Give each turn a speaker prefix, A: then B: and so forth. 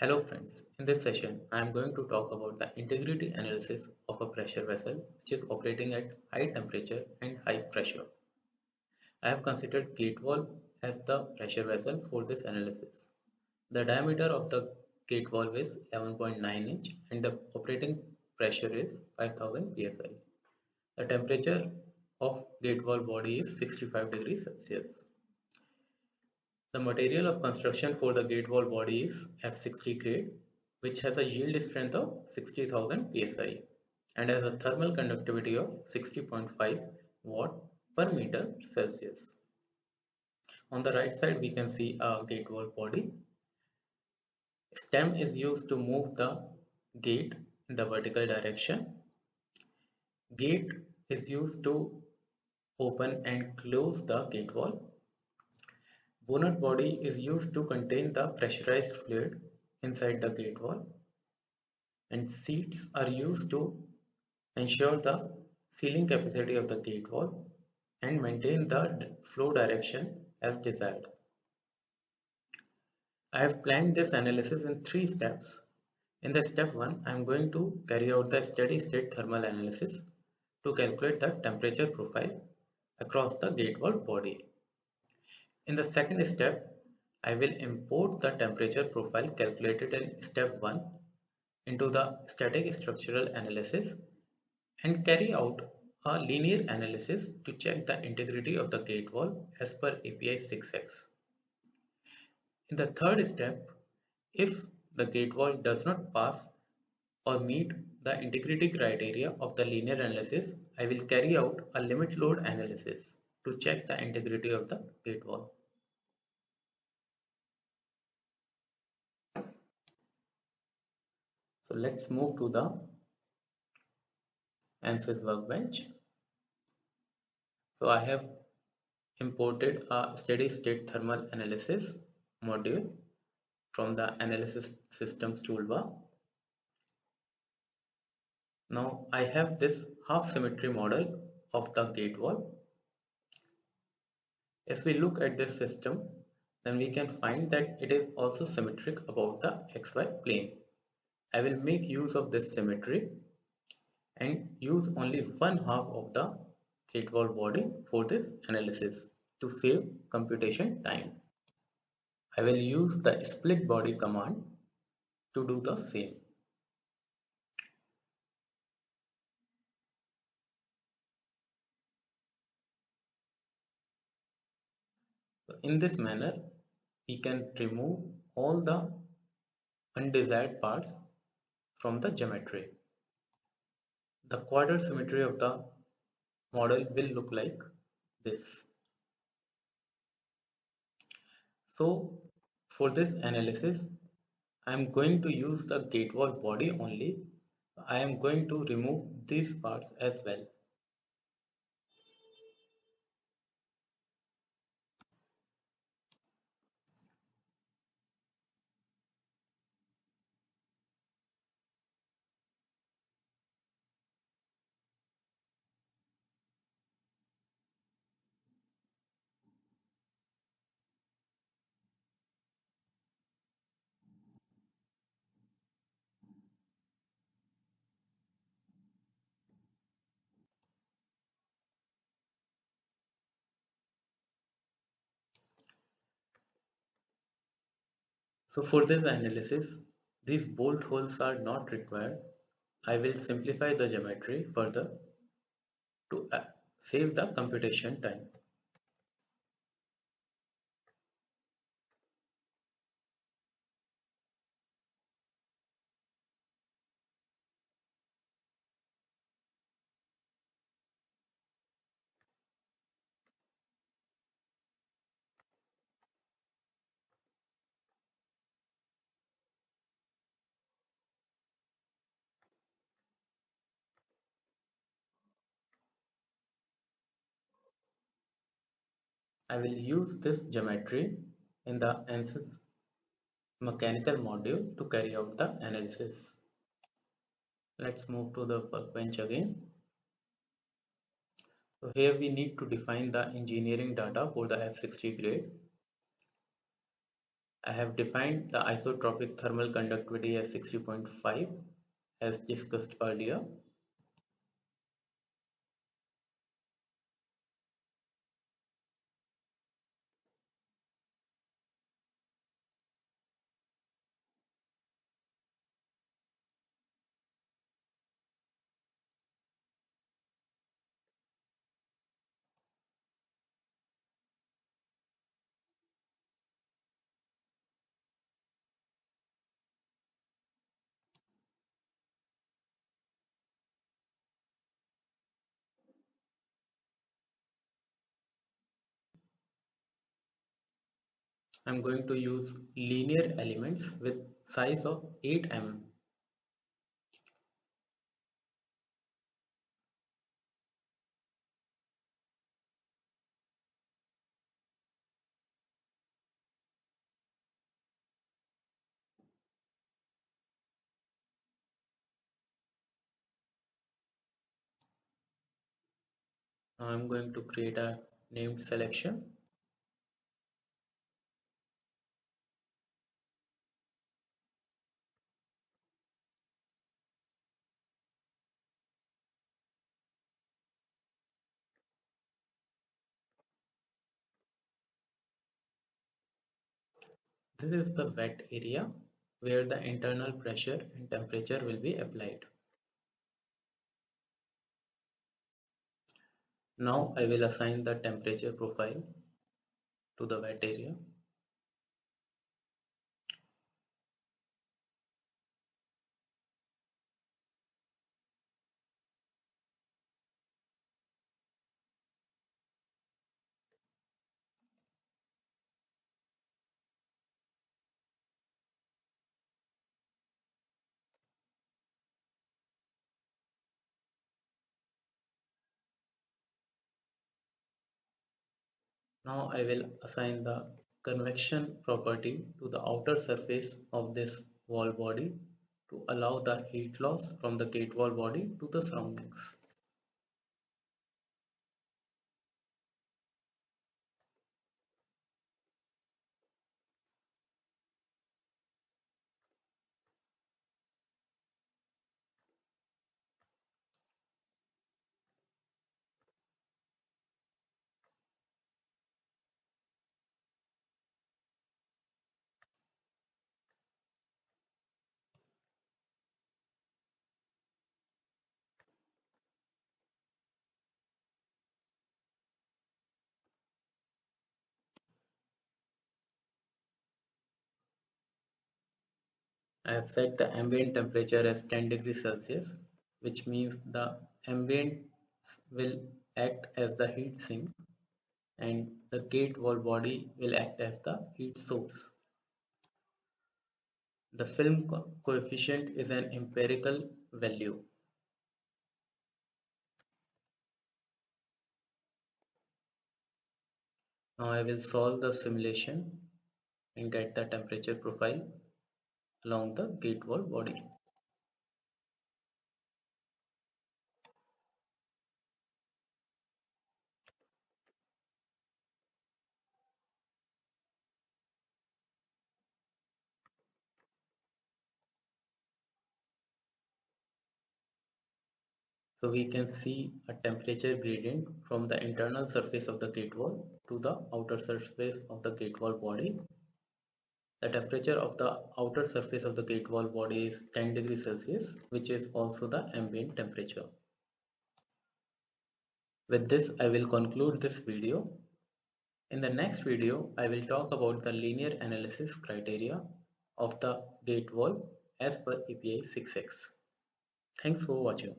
A: Hello friends, in this session I am going to talk about the integrity analysis of a pressure vessel which is operating at high temperature and high pressure. I have considered gate valve as the pressure vessel for this analysis. The diameter of the gate valve is 11.9 inch and the operating pressure is 5000 psi. The temperature of gate valve body is 65 degrees Celsius. The material of construction for the gate valve body is F60 grade, which has a yield strength of 60,000 psi and has a thermal conductivity of 60.5 watt per meter Celsius. On the right side, we can see a gate valve body. Stem is used to move the gate in the vertical direction. Gate is used to open and close the gate valve. Bonnet body is used to contain the pressurized fluid inside the gate valve, and seats are used to ensure the sealing capacity of the gate valve and maintain the flow direction as desired. I have planned this analysis in 3 steps. In the step 1, I am going to carry out the steady state thermal analysis to calculate the temperature profile across the gate valve body. In the second step, I will import the temperature profile calculated in step 1 into the static structural analysis and carry out a linear analysis to check the integrity of the gate valve as per API 6X. In the third step, if the gate valve does not pass or meet the integrity criteria of the linear analysis, I will carry out a limit load analysis to check the integrity of the gate valve. So let's move to the ANSYS workbench. So I have imported a steady state thermal analysis module from the analysis systems toolbar. Now I have this half symmetry model of the gate valve. If we look at this system, then we can find that it is also symmetric about the XY plane. I will make use of this symmetry and use only one half of the gate valve body for this analysis to save computation time. I will use the split body command to do the same. So in this manner, we can remove all the undesired parts from the geometry. The quarter symmetry of the model will look like this. So for this analysis, I am going to use the gate valve body only. I am going to remove these parts as well. So for this analysis, these bolt holes are not required. I will simplify the geometry further to save the computation time. I will use this geometry in the ANSYS mechanical module to carry out the analysis. Let's move to the workbench again. So here we need to define the engineering data for the F60 grade. I have defined the isotropic thermal conductivity as 60.5 as discussed earlier. I'm going to use linear elements with size of 8 mm. Now I'm going to create a named selection. This is the wet area where the internal pressure and temperature will be applied. Now I will assign the temperature profile to the wet area. Now I will assign the convection property to the outer surface of this wall body to allow the heat loss from the gate wall body to the surroundings. I have set the ambient temperature as 10 degrees Celsius, which means the ambient will act as the heat sink and the gate wall body will act as the heat source. The film coefficient is an empirical value. Now I will solve the simulation and get the temperature profile along the gate wall body. So we can see a temperature gradient from the internal surface of the gate wall to the outer surface of the gate wall body. The temperature of the outer surface of the gate wall body is 10 degrees Celsius, which is also the ambient temperature. With this, I will conclude this video. In the next video, I will talk about the linear analysis criteria of the gate wall as per API 6x. Thanks for watching.